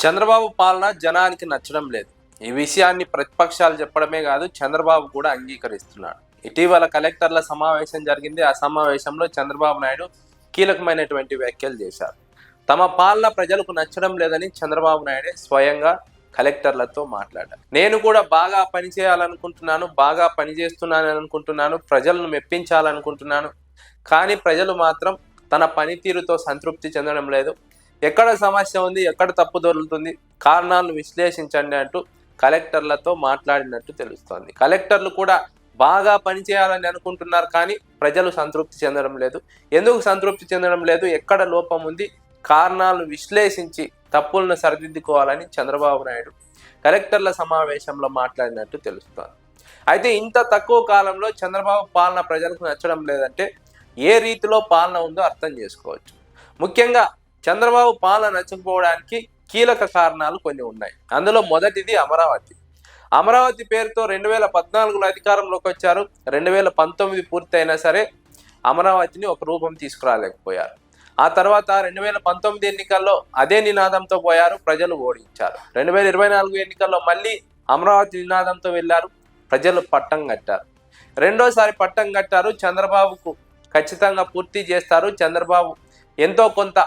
చంద్రబాబు పాలన జనానికి నచ్చడం లేదు. ఈ విషయాన్ని ప్రతిపక్షాలు చెప్పడమే కాదు, చంద్రబాబు కూడా అంగీకరిస్తున్నాడు. ఇటీవల కలెక్టర్ల సమావేశం జరిగింది. ఆ సమావేశంలో చంద్రబాబు నాయుడు కీలకమైనటువంటి వ్యాఖ్యలు చేశారు. తమ పాలన ప్రజలకు నచ్చడం లేదని చంద్రబాబు నాయుడే స్వయంగా కలెక్టర్లతో మాట్లాడారు. నేను కూడా బాగా పనిచేయాలనుకుంటున్నాను, బాగా పనిచేస్తున్నాను అనుకుంటున్నాను, ప్రజలను మెప్పించాలనుకుంటున్నాను. కానీ ప్రజలు మాత్రం తన పనితీరుతో సంతృప్తి చెందడం లేదు. ఎక్కడ సమస్య ఉంది, ఎక్కడ తప్పు దొరుకుతుంది, కారణాలను విశ్లేషించండి అంటూ కలెక్టర్లతో మాట్లాడినట్టు తెలుస్తోంది. కలెక్టర్లు కూడా బాగా పనిచేయాలని అనుకుంటున్నారు, కానీ ప్రజలు సంతృప్తి చెందడం లేదు. ఎందుకు సంతృప్తి చెందడం లేదు, ఎక్కడ లోపం ఉంది, కారణాలను విశ్లేషించి తప్పులను సరిదిద్దుకోవాలని చంద్రబాబు నాయుడు కలెక్టర్ల సమావేశంలో మాట్లాడినట్టు తెలుస్తోంది. అయితే ఇంత తక్కువ కాలంలో చంద్రబాబు పాలన ప్రజలకు నచ్చడం లేదంటే ఏ రీతిలో పాలన ఉందో అర్థం చేసుకోవచ్చు. ముఖ్యంగా చంద్రబాబు పాలన నచ్చకపోవడానికి కీలక కారణాలు కొన్ని ఉన్నాయి. అందులో మొదటిది అమరావతి. అమరావతి పేరుతో 2014లో అధికారంలోకి వచ్చారు. 2019 పూర్తయినా సరే అమరావతిని ఒక రూపం తీసుకురాలేకపోయారు. ఆ తర్వాత 2019 ఎన్నికల్లో అదే నినాదంతో పోయారు, ప్రజలు ఓడించారు. 2024 ఎన్నికల్లో మళ్ళీ అమరావతి నినాదంతో వెళ్ళారు, ప్రజలు పట్టం కట్టారు. రెండోసారి పట్టం కట్టారు. చంద్రబాబుకు ఖచ్చితంగా పూర్తి చేస్తారు, చంద్రబాబు ఎంతో కొంత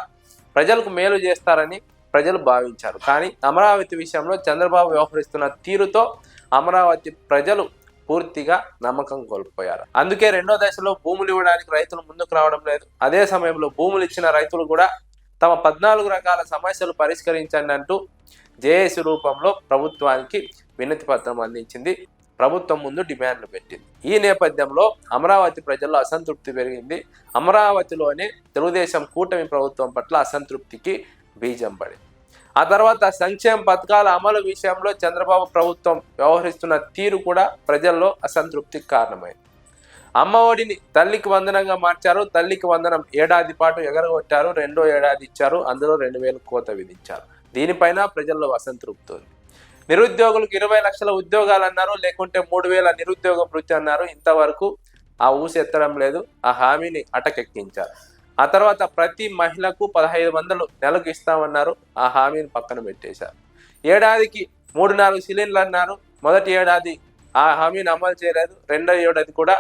ప్రజలకు మేలు చేస్తారని ప్రజలు భావించారు. కానీ అమరావతి విషయంలో చంద్రబాబు వ్యవహరిస్తున్న తీరుతో అమరావతి ప్రజలు పూర్తిగా నమ్మకం కోల్పోయారు. అందుకే రెండో దశలో భూములు ఇవ్వడానికి రైతులు ముందుకు రావడం లేదు. అదే సమయంలో భూములు ఇచ్చిన రైతులు కూడా తమ 14 రకాల సమస్యలు పరిష్కరించండి అంటూ జేఏసీ రూపంలో ప్రభుత్వానికి వినతి పత్రం అందించింది. ప్రభుత్వం ముందు డిమాండ్లు పెట్టింది. ఈ నేపథ్యంలో అమరావతి ప్రజల్లో అసంతృప్తి పెరిగింది. అమరావతిలోనే తెలుగుదేశం కూటమి ప్రభుత్వం పట్ల అసంతృప్తికి బీజం పడింది. ఆ తర్వాత సంక్షేమ పథకాల అమలు విషయంలో చంద్రబాబు ప్రభుత్వం వ్యవహరిస్తున్న తీరు కూడా ప్రజల్లో అసంతృప్తికి కారణమైంది. అమ్మ ఒడిని తల్లికి వందనంగా మార్చారు. తల్లికి వందనం ఏడాది పాటు ఎగరగొట్టారు. రెండో ఏడాది ఇచ్చారు, అందులో 2000 కోత విధించారు. దీనిపైన ప్రజల్లో అసంతృప్తి ఉంది. నిరుద్యోగులకు 20 లక్షల ఉద్యోగాలు అన్నారు, లేకుంటే 3000 నిరుద్యోగ భృతి అన్నారు. ఇంతవరకు ఆ ఊసి ఎత్తడం లేదు. ఆ హామీని అటకెక్కించారు. ఆ తర్వాత ప్రతి మహిళకు 1500 నెలకు ఇస్తామన్నారు. ఆ హామీని పక్కన పెట్టేశారు. ఏడాదికి 3-4 సిలిండర్లు అన్నారు. మొదటి ఏడాది ఆ హామీని అమలు చేయలేదు. రెండో ఏడాది కూడా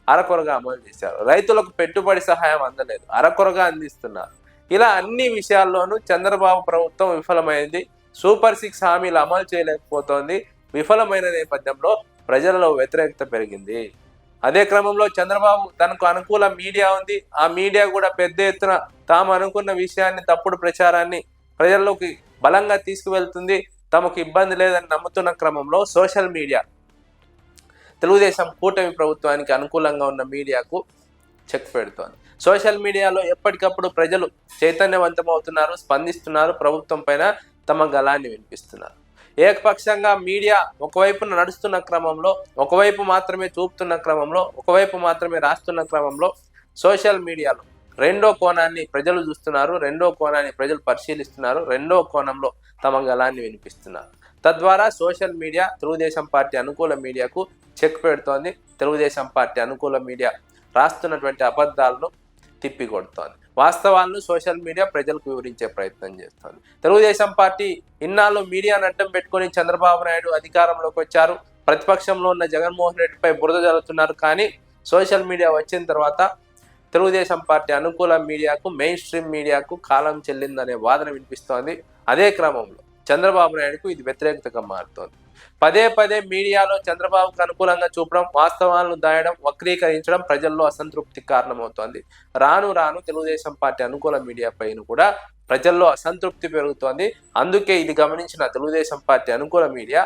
అరకొరగా అమలు చేశారు. రైతులకు పెట్టుబడి సహాయం అందలేదు, అరకొరగా అందిస్తున్నారు. ఇలా అన్ని విషయాల్లోనూ చంద్రబాబు ప్రభుత్వం విఫలమైంది. సూపర్ 6 హామీలు అమలు చేయలేకపోతోంది. విఫలమైన నేపథ్యంలో ప్రజలలో వ్యతిరేకత పెరిగింది. అదే క్రమంలో చంద్రబాబు తనకు అనుకూల మీడియా ఉంది. ఆ మీడియా కూడా పెద్ద ఎత్తున తాము అనుకున్న విషయాన్ని, తప్పుడు ప్రచారాన్ని ప్రజల్లోకి బలంగా తీసుకువెళ్తుంది. తమకు ఇబ్బంది లేదని నమ్ముతున్న క్రమంలో సోషల్ మీడియా తెలుగుదేశం కూటమి ప్రభుత్వానికి అనుకూలంగా ఉన్న మీడియాకు చెక్ పెడుతోంది. సోషల్ మీడియాలో ఎప్పటికప్పుడు ప్రజలు చైతన్యవంతమవుతున్నారు, స్పందిస్తున్నారు, ప్రభుత్వం పైన తమ గళాన్ని వినిపిస్తున్నారు. ఏకపక్షంగా మీడియా ఒకవైపున నడుస్తున్న క్రమంలో, ఒకవైపు మాత్రమే చూపుతున్న క్రమంలో, ఒకవైపు మాత్రమే రాస్తున్న క్రమంలో సోషల్ మీడియాలో రెండో కోణాన్ని ప్రజలు చూస్తున్నారు, రెండో కోణాన్ని ప్రజలు పరిశీలిస్తున్నారు, రెండో కోణంలో తమ గళాన్ని వినిపిస్తున్నారు. తద్వారా సోషల్ మీడియా తెలుగుదేశం పార్టీ అనుకూల మీడియాకు చెక్ పెడుతోంది. తెలుగుదేశం పార్టీ అనుకూల మీడియా రాస్తున్నటువంటి అబద్ధాలను తిప్పికొడుతోంది. వాస్తవాలను సోషల్ మీడియా ప్రజలకు వివరించే ప్రయత్నం చేస్తోంది. తెలుగుదేశం పార్టీ ఇన్నాళ్ళు మీడియాను అడ్డం పెట్టుకుని చంద్రబాబు నాయుడు అధికారంలోకి వచ్చారు. ప్రతిపక్షంలో ఉన్న జగన్మోహన్ రెడ్డిపై బురద జల్లుతున్నారు. కానీ సోషల్ మీడియా వచ్చిన తర్వాత తెలుగుదేశం పార్టీ అనుకూల మీడియాకు, మెయిన్ స్ట్రీమ్ మీడియాకు కాలం చెల్లిందనే వాదన వినిపిస్తోంది. అదే క్రమంలో చంద్రబాబు నాయుడుకు ఇది వ్యతిరేకతగా మారుతోంది. పదే పదే మీడియాలో చంద్రబాబుకు అనుకూలంగా చూపడం, వాస్తవాలను దాయడం, వక్రీకరించడం ప్రజల్లో అసంతృప్తికి కారణమవుతోంది. రాను రాను తెలుగుదేశం పార్టీ అనుకూల మీడియా పైన కూడా ప్రజల్లో అసంతృప్తి పెరుగుతోంది. అందుకే ఇది గమనించిన తెలుగుదేశం పార్టీ అనుకూల మీడియా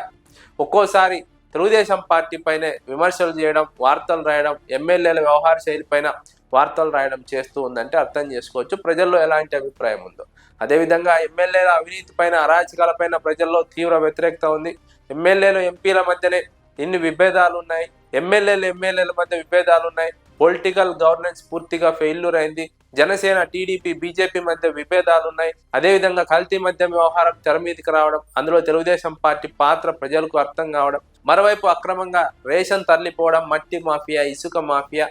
ఒక్కోసారి తెలుగుదేశం పార్టీ పైనే విమర్శలు చేయడం, వార్తలు రాయడం, ఎమ్మెల్యేల వ్యవహార శైలి పైన వార్తలు రాయడం చేస్తూ ఉందంటే అర్థం చేసుకోవచ్చు ప్రజల్లో ఎలాంటి అభిప్రాయం ఉందో. అదేవిధంగా ఎమ్మెల్యేల అవినీతి పైన, అరాచకాల పైన ప్రజల్లో తీవ్ర వ్యతిరేకత ఉంది. ఎమ్మెల్యేలు ఎంపీల మధ్యనే ఇన్ని విభేదాలు ఉన్నాయి, ఎమ్మెల్యేల మధ్య విభేదాలు ఉన్నాయి. పొలిటికల్ గవర్నెన్స్ పూర్తిగా ఫెయిల్యూర్ అయింది. జనసేన, టీడీపీ, బీజేపీ మధ్య విభేదాలు ఉన్నాయి. అదేవిధంగా కల్తీ మద్యం వ్యవహారం తెర మీదకి రావడం, అందులో తెలుగుదేశం పార్టీ పాత్ర ప్రజలకు అర్థం కావడం, మరోవైపు అక్రమంగా రేషన్ తరలిపోవడం, మట్టి మాఫియా, ఇసుక మాఫియా,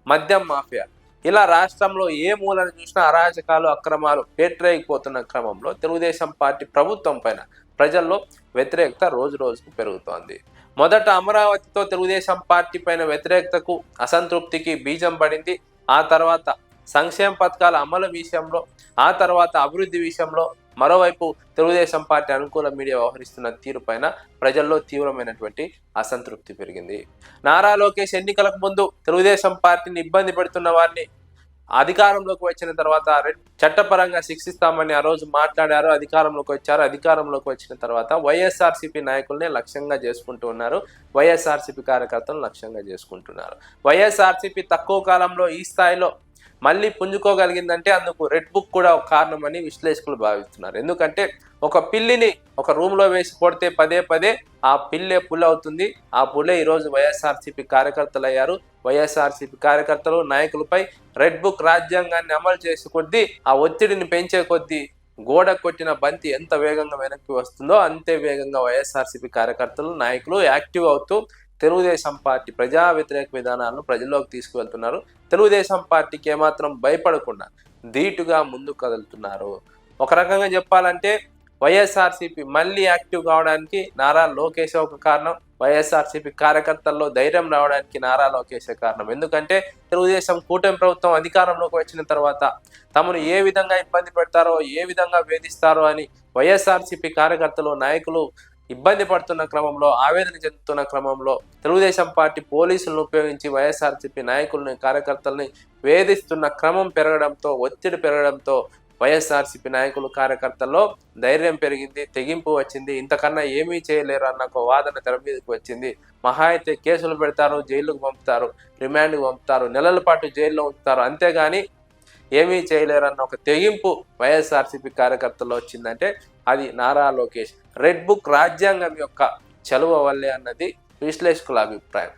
మద్యం మాఫియా, ఇలా రాష్ట్రంలో ఏ మూలను చూసినా అరాచకాలు అక్రమాలు పేట్రేగిపోతున్న క్రమంలో తెలుగుదేశం పార్టీ ప్రభుత్వం పైన ప్రజల్లో వ్యతిరేకత రోజు రోజుకు పెరుగుతోంది. మొదట అమరావతితో తెలుగుదేశం పార్టీ పైన వ్యతిరేకతకు అసంతృప్తికి బీజం పడింది. ఆ తర్వాత సంక్షేమ పథకాల అమలు విషయంలో, ఆ తర్వాత అభివృద్ధి విషయంలో, మరోవైపు తెలుగుదేశం పార్టీ అనుకూల మీడియా వ్యవహరిస్తున్న తీరు పైన ప్రజల్లో తీవ్రమైనటువంటి అసంతృప్తి పెరిగింది. నారా లోకేష్ ఎన్నికలకు ముందు తెలుగుదేశం పార్టీని ఇబ్బంది పెడుతున్న వారిని అధికారంలోకి వచ్చిన తర్వాత చట్టపరంగా శిక్షిస్తామని ఆ రోజు మాట్లాడారు. అధికారంలోకి వచ్చారు. అధికారంలోకి వచ్చిన తర్వాత వైఎస్ఆర్సీపీ నాయకుల్ని లక్ష్యంగా చేసుకుంటూ ఉన్నారు. వైఎస్ఆర్సీపీ కార్యకర్తలను లక్ష్యంగా చేసుకుంటున్నారు. వైఎస్ఆర్సీపీ తక్కువ కాలంలో ఈ స్థాయిలో మళ్ళీ పుంజుకోగలిగిందంటే అందుకు రెడ్ బుక్ కూడా ఒక కారణమని విశ్లేషకులు భావిస్తున్నారు. ఎందుకంటే ఒక పిల్లిని ఒక రూమ్లో వేసి కొడితే పదే పదే ఆ పిల్లే పుల్ అవుతుంది. ఆ పుల్లే ఈరోజు వైఎస్ఆర్సీపీ కార్యకర్తలు అయ్యారు. వైఎస్ఆర్సీపీ కార్యకర్తలు నాయకులపై రెడ్ బుక్ రాజ్యాంగాన్ని అమలు చేసే కొద్దీ, ఆ ఒత్తిడిని పెంచే కొద్దీ గోడ కొట్టిన బంతి ఎంత వేగంగా వెనక్కి వస్తుందో అంతే వేగంగా వైఎస్ఆర్సీపీ కార్యకర్తలు నాయకులు యాక్టివ్ అవుతూ తెలుగుదేశం పార్టీ ప్రజా వ్యతిరేక విధానాలను ప్రజల్లోకి తీసుకువెళ్తున్నారు. తెలుగుదేశం పార్టీకి ఏమాత్రం భయపడకుండా ధీటుగా ముందుకు కదులుతున్నారు. ఒక రకంగా చెప్పాలంటే వైఎస్ఆర్సీపీ మళ్ళీ యాక్టివ్ కావడానికి నారా లోకేష్ ఒక కారణం. వైఎస్ఆర్సీపీ కార్యకర్తల్లో ధైర్యం రావడానికి నారా లోకేష్ కారణం. ఎందుకంటే తెలుగుదేశం కూటమి ప్రభుత్వం అధికారంలోకి వచ్చిన తర్వాత తమను ఏ విధంగా ఇబ్బంది పెడతారో, ఏ విధంగా వేధిస్తారో అని వైఎస్ఆర్సీపీ కార్యకర్తలు నాయకులు ఇబ్బంది పడుతున్న క్రమంలో, ఆవేదన చెందుతున్న క్రమంలో తెలుగుదేశం పార్టీ పోలీసులను ఉపయోగించి వైఎస్ఆర్సీపీ నాయకుల్ని కార్యకర్తల్ని వేధిస్తున్న క్రమం పెరగడంతో, ఒత్తిడి పెరగడంతో వైఎస్ఆర్సీపీ నాయకులు కార్యకర్తల్లో ధైర్యం పెరిగింది, తెగింపు వచ్చింది. ఇంతకన్నా ఏమీ చేయలేరు అన్న ఒక వాదన తెర మీదకి వచ్చింది. మహా అయితే కేసులు పెడతారు, జైలుకు పంపుతారు, రిమాండ్కి పంపుతారు, నెలల పాటు జైల్లో ఉంచుతారు, అంతేగాని ఏమీ చేయలేరన్న ఒక తెగింపు వైఎస్ఆర్సీపీ కార్యకర్తల్లో వచ్చిందంటే అది నారా లోకేష్ రెడ్ బుక్ రాజ్యాంగం యొక్క చలువ వల్లే అన్నది విశ్లేషకుల అభిప్రాయం.